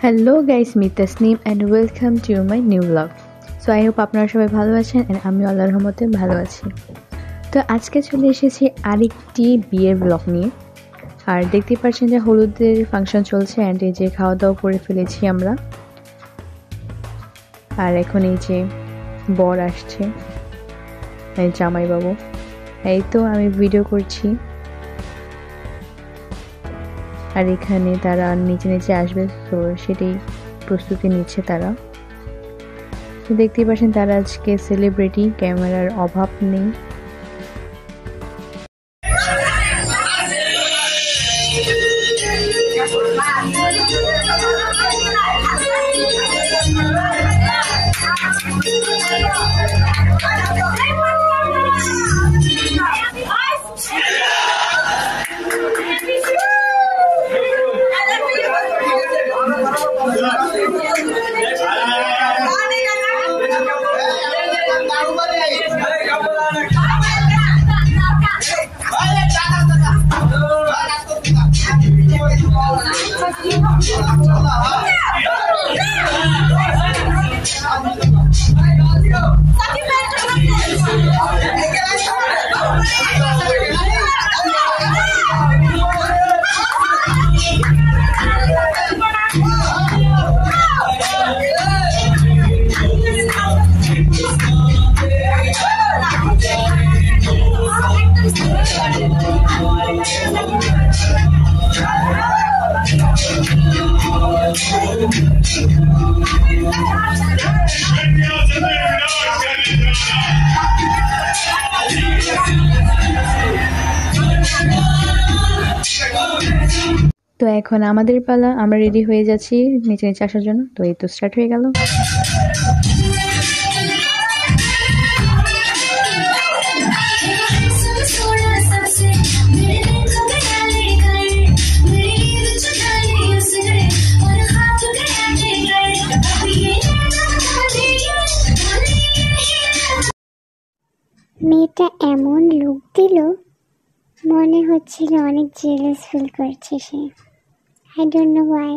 Hello guys, me Tasnim and welcome to my new blog. So I hope আপনারা সবাই ভালো আছেন অ্যান্ড আমি আল্লাহর রহমতে ভালো আছি। তো আজকে চলে এসেছি আরেকটি বিয়ের ব্লগ নিয়ে। আর দেখতেই পাচ্ছেন যে হলুদের ফাংশন চলছে অ্যান্ড এই যে খাওয়া দাওয়া করে ফেলেছি আমরা। আর এখন এই যে বর আসছে, এই জামাইবাবু, এই তো আমি ভিডিও করছি। আর এখানে তারা নিচে নিচে আসবে, তো সেটাই প্রস্তুতি নিচ্ছে তারা। তো দেখতেই পাচ্ছেন তারা আজকে সেলিব্রিটি, ক্যামেরার অভাব নেই। তো এখন আমাদের পালা, আমরা রেডি হয়ে যাচ্ছি নিচে নিচে আসার জন্য। তো এই তো স্টার্ট হয়ে গেল। মেয়েটা এমন লুক দিল, মনে হচ্ছিল অনেক জেলাস ফিল করছে সে। I don't know why.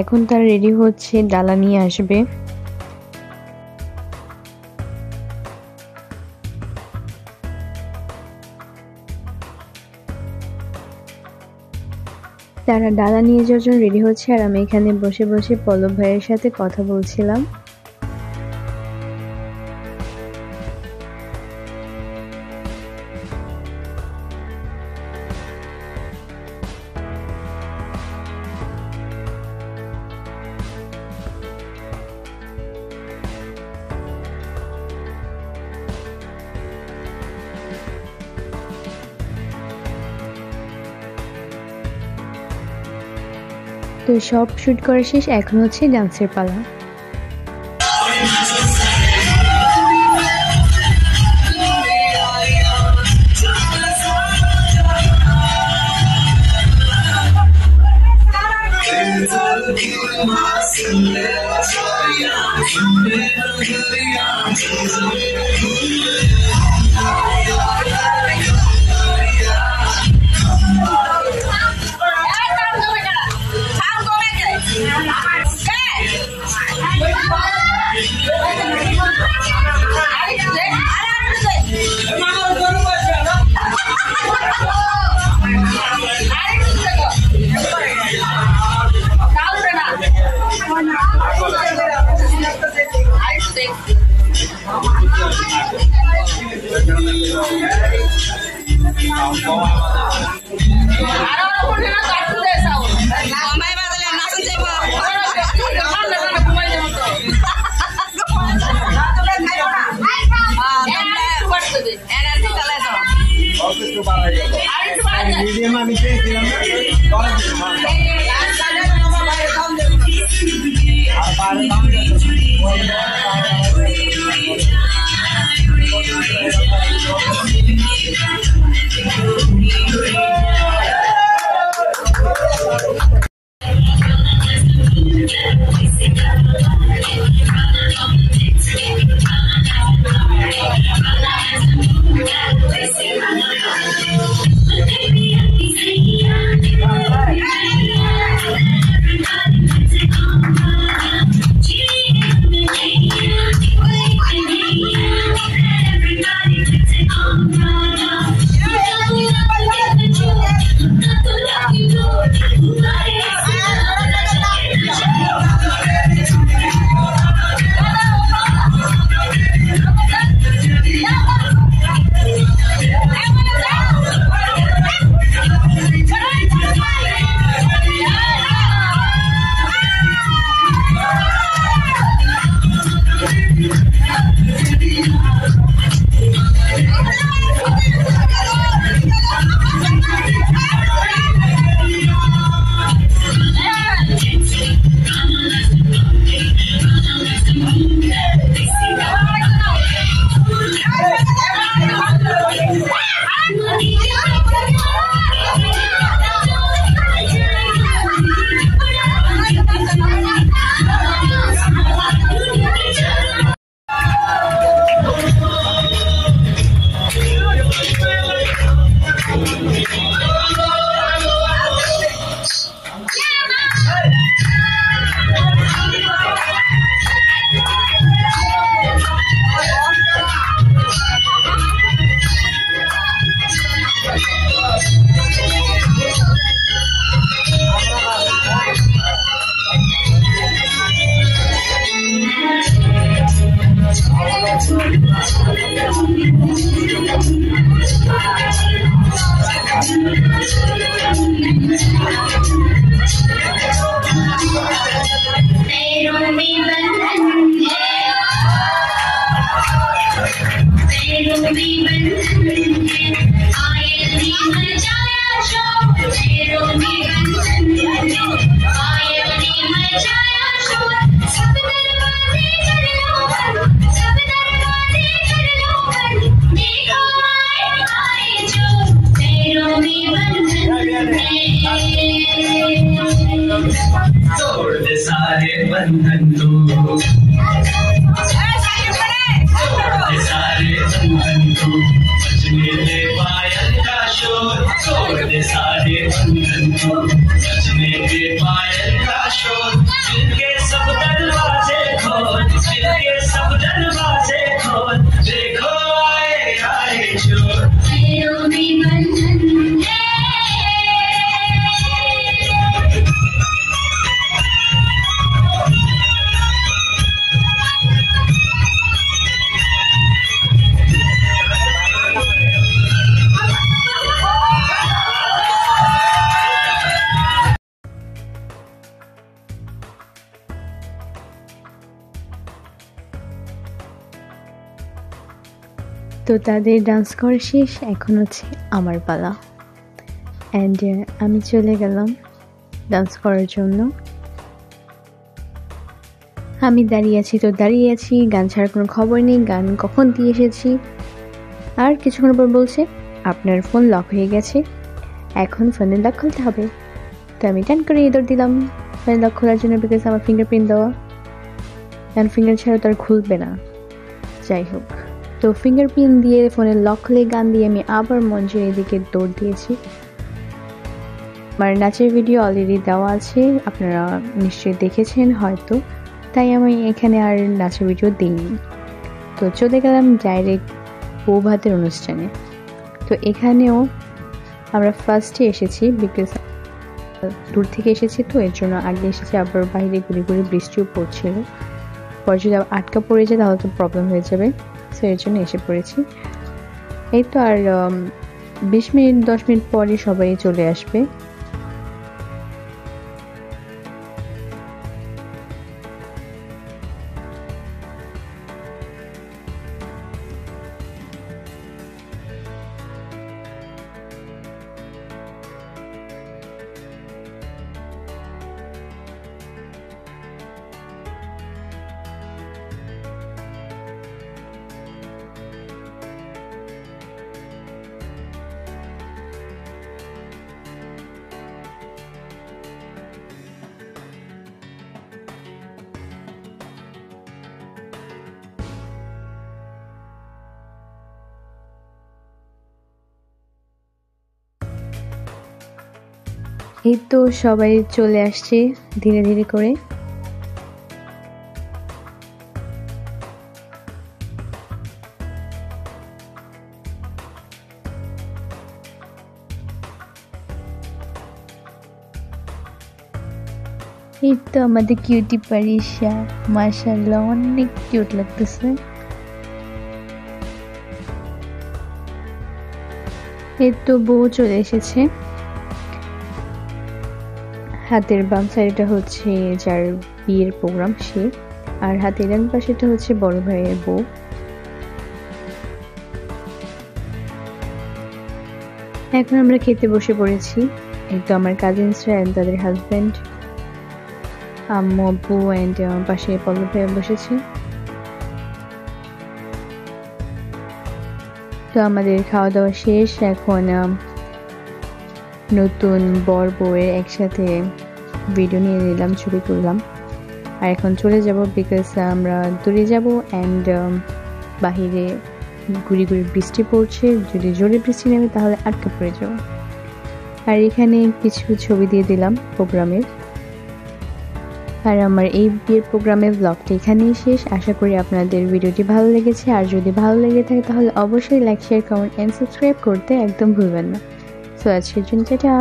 এখন তারা রেডি হচ্ছে, ডালা নিয়ে আসবে। তারা ডালা নিয়ে যাওয়ার জন্য রেডি হচ্ছে, আর আমি এখানে বসে বসে পল্লব ভাইয়ের সাথে কথা বলছিলাম। তো সব শুট করা শেষ, এখন হচ্ছে ডান্সের পালা। तोड़ दे सारे बंधन तू, तोड़ दे सारे बंधन तू, बजने दे पायल का शोर, तोड़ दे सारे बंधन तू, बजने दे पायल का शोर, दिल के सब दरवाजे खोल, दिल के सब दरवाजे खोल, देखो आए आए चोर। তো তাদের ডান্স করা শেষ, এখন হচ্ছে আমার পালা। অ্যান্ড আমি চলে গেলাম ডান্স করার জন্য। আমি দাঁড়িয়ে আছি, গান ছাড়ার কোনো খবর নেই, গান কখন দিয়ে এসেছি। আর কিছুক্ষণ পর বলছে আপনার ফোন লক হয়ে গেছে, এখন ফোনের লক খুলতে হবে। তো আমি টান করে দৌড় দিলাম ফোনের লক খোলার জন্য, বিকজ আমার ফিঙ্গারপ্রিন্ট দেওয়া, কারণ ফিঙ্গার ছাড়া তো আর খুলবে না। যাই হোক, তো ফিঙ্গারপ্রিন্ট দিয়ে ফোনের লক খুলে গান দিয়ে আমি আবার মঞ্চের এদিকে দৌড় দিয়েছি। আমার নাচের ভিডিও অলরেডি দেওয়া আছে, আপনারা নিশ্চয়ই দেখেছেন হয়তো। তাই আমি এখানে আর নাচের ভিডিও দিইনি। তো চলে গেলাম ডাইরেক্ট বউ ভাতের অনুষ্ঠানে। তো এখানেও আমরা ফার্স্টে এসেছি, বিকজ দূর থেকে এসেছি তো এর জন্য আগে এসেছি। আবার বাইরে ঘুরে ঘুরে বৃষ্টিও পড়ছিল, পরে যদি আটকা পড়ে যায় তাহলে তো প্রবলেম হয়ে যাবে, সো এর জন্য এসে পড়েছি। এই তো আর 20 মিনিট 10 মিনিট পরে সবাই চলে আসবে। এই তো সবাই চলে আসছে ধীরে ধীরে করে। এই তো আমাদের কিউটি পারিশা, মাশাআল্লাহ অনেক কিউট লাগতেছে। এই তো বউ চলে এসেছে। হাতের বাম সাইডটা হচ্ছে যার বিয়ের প্রোগ্রাম সে, আর হাতের ডান পাশেটা হচ্ছে বড় ভাইয়ের বউ। এখন আমরা খেতে বসে পড়েছি। এই তো আমার কাজিনসরা এন্ড তাদের হাজবেন্ড, আম্মু আব্বু এন্ড পাশে পল্লব ভাইয়া বসেছে। তো আমাদের খাওয়া দাওয়া শেষ। এখন নতুন বর বউয়ের একসাথে ভিডিও নিয়ে নিলাম, ছবি তুললাম। আর এখন চলে যাব, বিকজ আমরা দূরে যাব অ্যান্ড বাহিরে গুড়ি গুড়ি বৃষ্টি পড়ছে, যদি জোরে বৃষ্টি নেমে তাহলে আটকে পড়ে যাব। আর এখানে কিছু ছবি দিয়ে দিলাম প্রোগ্রামের। আর আমার এই বিয়ের প্রোগ্রামের ব্লগটি এখানেই শেষ। আশা করি আপনাদের ভিডিওটি ভালো লেগেছে। আর যদি ভালো লেগে থাকে তাহলে অবশ্যই like, share, comment and subscribe করতে একদম ভুলবেন না। সো আজকের জন্য টাটা।